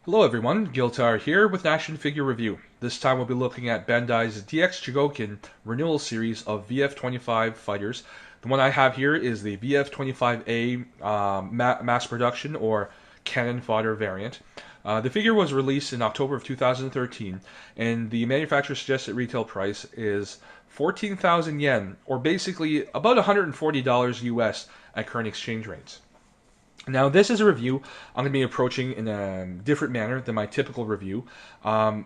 Hello everyone, Giltar here with an action figure review. This time we'll be looking at Bandai's DX Chogokin Renewal series of VF-25 fighters. The one I have here is the VF-25A mass production or cannon fodder variant. The figure was released in October of 2013 and the manufacturer suggested retail price is 14,000 yen, or basically about $140 US at current exchange rates. Now, this is a review I'm going to be approaching in a different manner than my typical review. And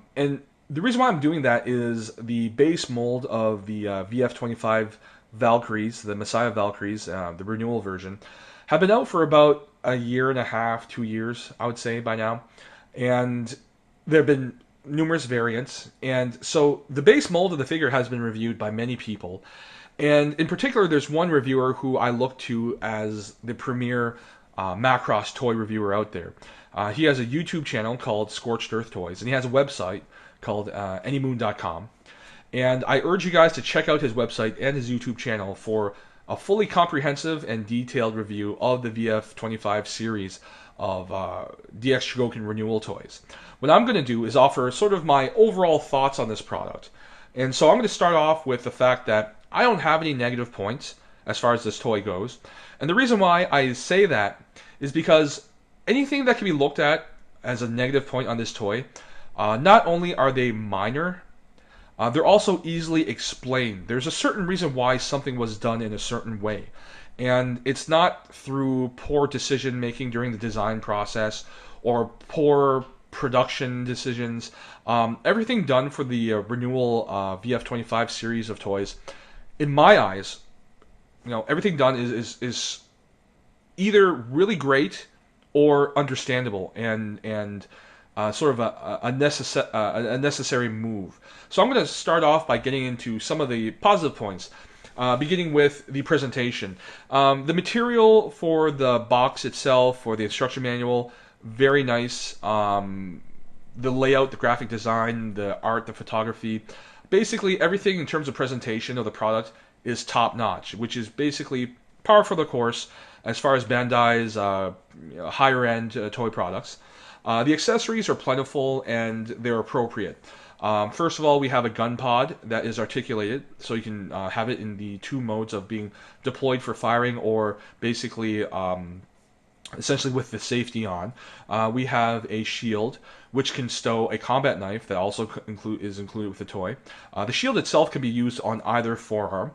the reason why I'm doing that is the base mold of the VF-25 Valkyries, the Messiah Valkyries, the renewal version, have been out for about a year and a half, 2 years, I would say, by now. And there have been numerous variants. And so the base mold of the figure has been reviewed by many people. And in particular, there's one reviewer who I look to as the premier Macross toy reviewer out there. He has a YouTube channel called Scorched Earth Toys, and he has a website called anymoon.com. And I urge you guys to check out his website and his YouTube channel for a fully comprehensive and detailed review of the VF-25 series of DX Chogokin Renewal toys. What I'm going to do is offer sort of my overall thoughts on this product. And so I'm going to start off with the fact that I don't have any negative points as far as this toy goes. And the reason why I say that is because anything that can be looked at as a negative point on this toy, not only are they minor, they're also easily explained. There's a certain reason why something was done in a certain way. And it's not through poor decision making during the design process or poor production decisions. Everything done for the renewal VF-25 series of toys, in my eyes, everything done is either really great or understandable and sort of a necessary move. So I'm going to start off by getting into some of the positive points, beginning with the presentation. The material for the box itself, for the instruction manual, very nice. The layout, the graphic design, the art, the photography, basically everything in terms of presentation of the product is top notch, which is basically par for the course as far as Bandai's higher end toy products. The accessories are plentiful and they're appropriate. First of all, we have a gun pod that is articulated, so you can have it in the two modes of being deployed for firing or basically essentially with the safety on. We have a shield, which can stow a combat knife that also is included with the toy. The shield itself can be used on either forearm.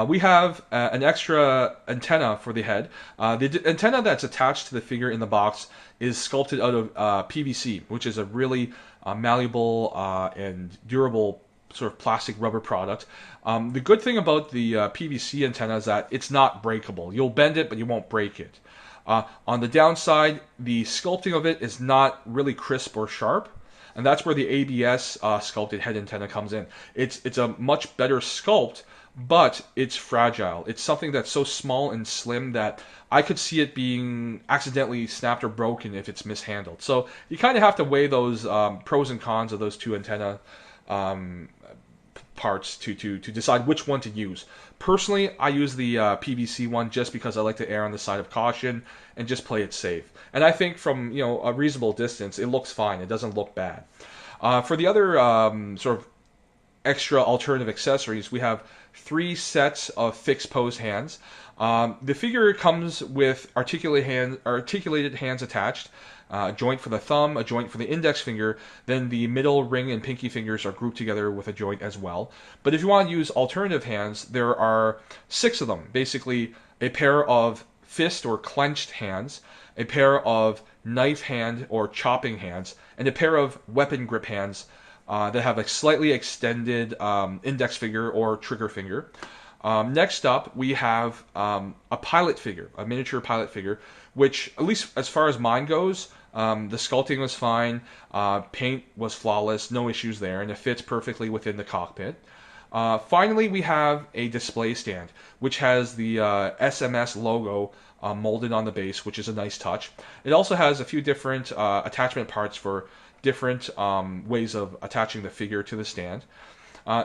We have an extra antenna for the head. The antenna that's attached to the figure in the box is sculpted out of PVC, which is a really malleable and durable sort of plastic rubber product. The good thing about the PVC antenna is that it's not breakable. You'll bend it, but you won't break it. On the downside, the sculpting of it is not really crisp or sharp, and that's where the ABS sculpted head antenna comes in. It's a much better sculpt, but it's fragile. It's something that's so small and slim that I could see it being accidentally snapped or broken if it's mishandled. So you kind of have to weigh those pros and cons of those two antenna parts to decide which one to use. Personally, I use the PVC one just because I like to err on the side of caution and just play it safe. And I think from a reasonable distance, it looks fine. It doesn't look bad. For the other sort of extra alternative accessories, we have 3 sets of fixed pose hands. The figure comes with articulated hands attached, a joint for the thumb, a joint for the index finger, then the middle ring and pinky fingers are grouped together with a joint as well. But if you want to use alternative hands, there are 6 of them. Basically, a pair of fist or clenched hands, a pair of knife hand or chopping hands, and a pair of weapon grip hands that have a slightly extended index finger or trigger finger. Next up, we have a pilot figure, a miniature pilot figure, which, at least as far as mine goes, the sculpting was fine, paint was flawless, no issues there, and it fits perfectly within the cockpit. Finally, we have a display stand, which has the SMS logo molded on the base, which is a nice touch. It also has a few different attachment parts for different ways of attaching the figure to the stand.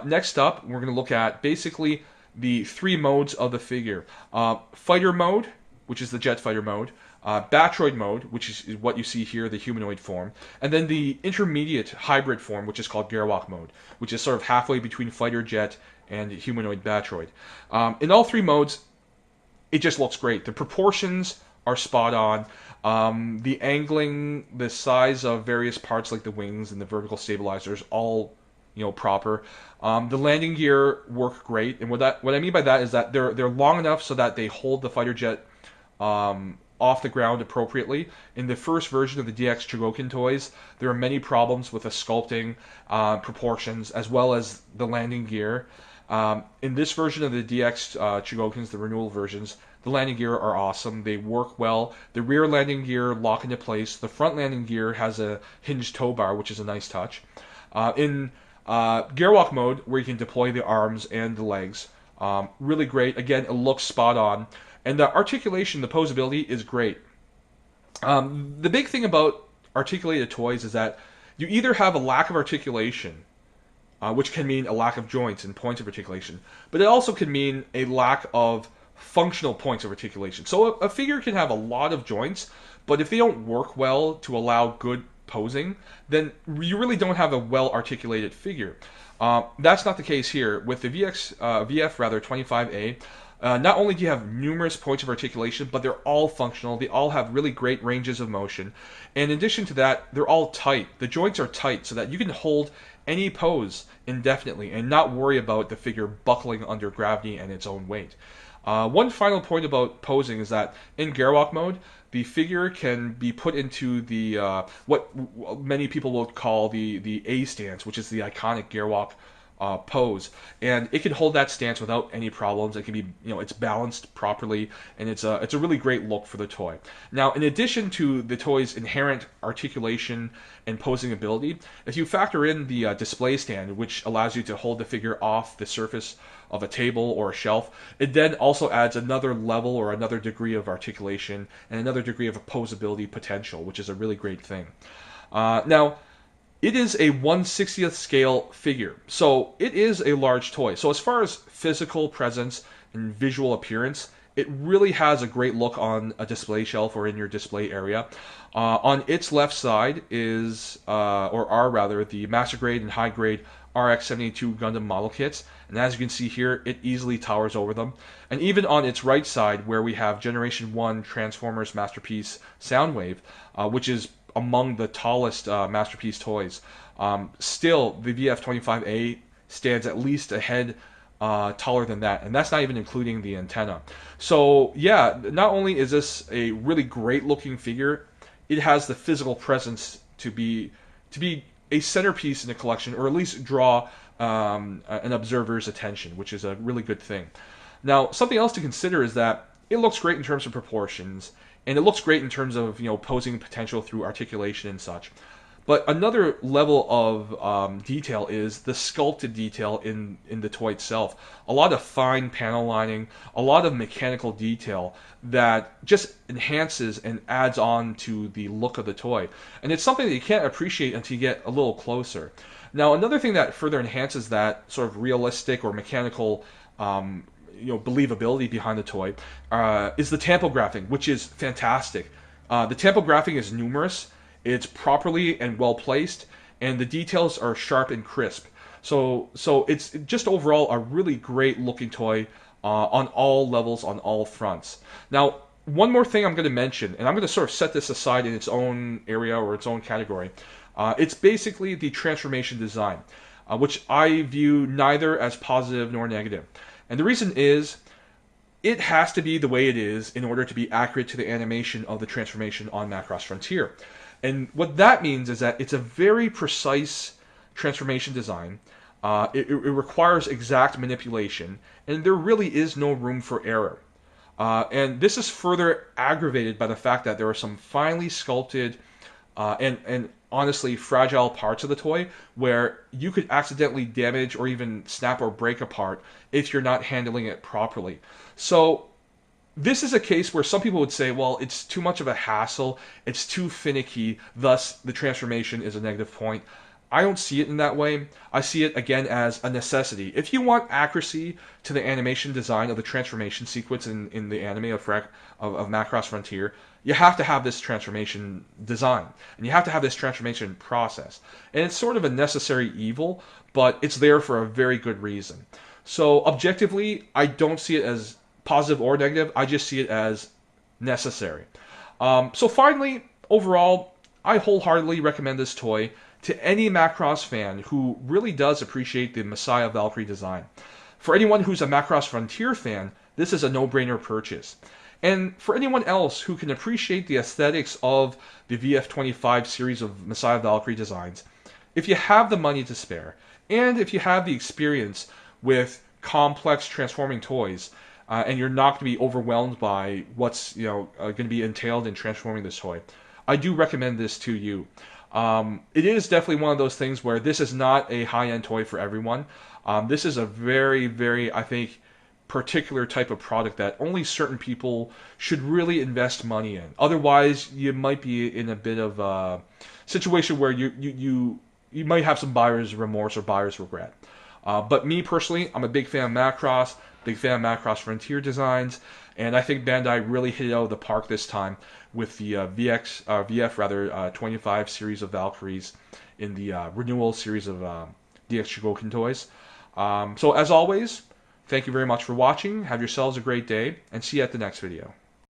Next up, we're going to look at basically the 3 modes of the figure. Fighter mode, which is the jet fighter mode. Batroid mode, which is what you see here, the humanoid form, and then the intermediate hybrid form, which is called Gerwalk mode, which is sort of halfway between fighter jet and humanoid Batroid. In all three modes, it just looks great. The proportions are spot on. The angling, the size of various parts like the wings and the vertical stabilizers, all proper. The landing gear work great, and what I mean by that is that they're long enough so that they hold the fighter jet off the ground appropriately. In the first version of the DX Chogokin toys, there are many problems with the sculpting, proportions, as well as the landing gear. In this version of the DX Chogokins, the renewal versions, the landing gear are awesome. They work well. The rear landing gear lock into place. The front landing gear has a hinged tow bar, which is a nice touch. In Gearwalk mode, where you can deploy the arms and the legs, really great. Again, it looks spot on. And the articulation, the posability is great. The big thing about articulated toys is that you either have a lack of articulation, which can mean a lack of joints and points of articulation, but it also can mean a lack of functional points of articulation. So a figure can have a lot of joints, but if they don't work well to allow good posing, then you really don't have a well-articulated figure. That's not the case here. With the VF-25A, not only do you have numerous points of articulation, but they're all functional. They all have really great ranges of motion. And in addition to that, they're all tight. The joints are tight so that you can hold any pose indefinitely and not worry about the figure buckling under gravity and its own weight. One final point about posing is that in Gearwalk mode, the figure can be put into the what many people will call the A stance, which is the iconic Gearwalk pose, and it can hold that stance without any problems. It can be, it's balanced properly, and it's a really great look for the toy. Now, in addition to the toy's inherent articulation and posing ability, if you factor in the display stand, which allows you to hold the figure off the surface of a table or a shelf, it then also adds another level or another degree of articulation and another degree of posability potential, which is a really great thing. Now, it is a 1/60th scale figure, so it is a large toy. So as far as physical presence and visual appearance, it really has a great look on a display shelf or in your display area. On its left side is, or are rather, the master grade and high grade RX-72 Gundam model kits, and as you can see here, it easily towers over them. And even on its right side, where we have Generation 1 Transformers Masterpiece Soundwave, which is among the tallest Masterpiece toys, still the VF-25A stands at least a head taller than that, and that's not even including the antenna. So yeah, not only is this a really great looking figure, it has the physical presence to be a centerpiece in the collection, or at least draw an observer's attention, which is a really good thing. Now, something else to consider is that it looks great in terms of proportions, and it looks great in terms of posing potential through articulation and such. But another level of detail is the sculpted detail in the toy itself. A lot of fine panel lining, a lot of mechanical detail that just enhances and adds on to the look of the toy. And it's something that you can't appreciate until you get a little closer. Now, another thing that further enhances that sort of realistic or mechanical believability behind the toy is the tempo graphing, which is fantastic. The tempo graphing is numerous. It's properly and well placed, and the details are sharp and crisp. So it's just overall a really great looking toy on all levels, on all fronts. Now, one more thing I'm going to mention, and I'm going to sort of set this aside in its own area or its own category. It's basically the transformation design, which I view neither as positive nor negative. And the reason is, it has to be the way it is in order to be accurate to the animation of the transformation on Macross Frontier. And what that means is that it's a very precise transformation design. It requires exact manipulation, and there really is no room for error. And this is further aggravated by the fact that there are some finely sculpted and honestly fragile parts of the toy where you could accidentally damage or even snap or break apart if you're not handling it properly. So this is a case where some people would say, well, it's too much of a hassle, it's too finicky, thus the transformation is a negative point. I don't see it in that way. I see it again as a necessity. If you want accuracy to the animation design of the transformation sequence in the anime of Macross Frontier, you have to have this transformation design. And you have to have this transformation process. And it's sort of a necessary evil, but it's there for a very good reason. So objectively, I don't see it as positive or negative. I just see it as necessary. So finally, overall, I wholeheartedly recommend this toy to any Macross fan who really does appreciate the Messiah Valkyrie design. For anyone who's a Macross Frontier fan, this is a no-brainer purchase. And for anyone else who can appreciate the aesthetics of the VF-25 series of Messiah Valkyrie designs, if you have the money to spare, and if you have the experience with complex transforming toys, and you're not going to be overwhelmed by what's going to be entailed in transforming this toy, I do recommend this to you. It is definitely one of those things where this is not a high-end toy for everyone. This is a very, very, I think, particular type of product that only certain people should really invest money in. Otherwise, you might be in a bit of a situation where you might have some buyer's remorse or buyer's regret. But me personally, I'm a big fan of Macross, big fan of Macross Frontier designs, and I think Bandai really hit it out of the park this time with the VF-25 series of Valkyries in the renewal series of DX Chogokin toys. So as always, thank you very much for watching. Have yourselves a great day, and see you at the next video.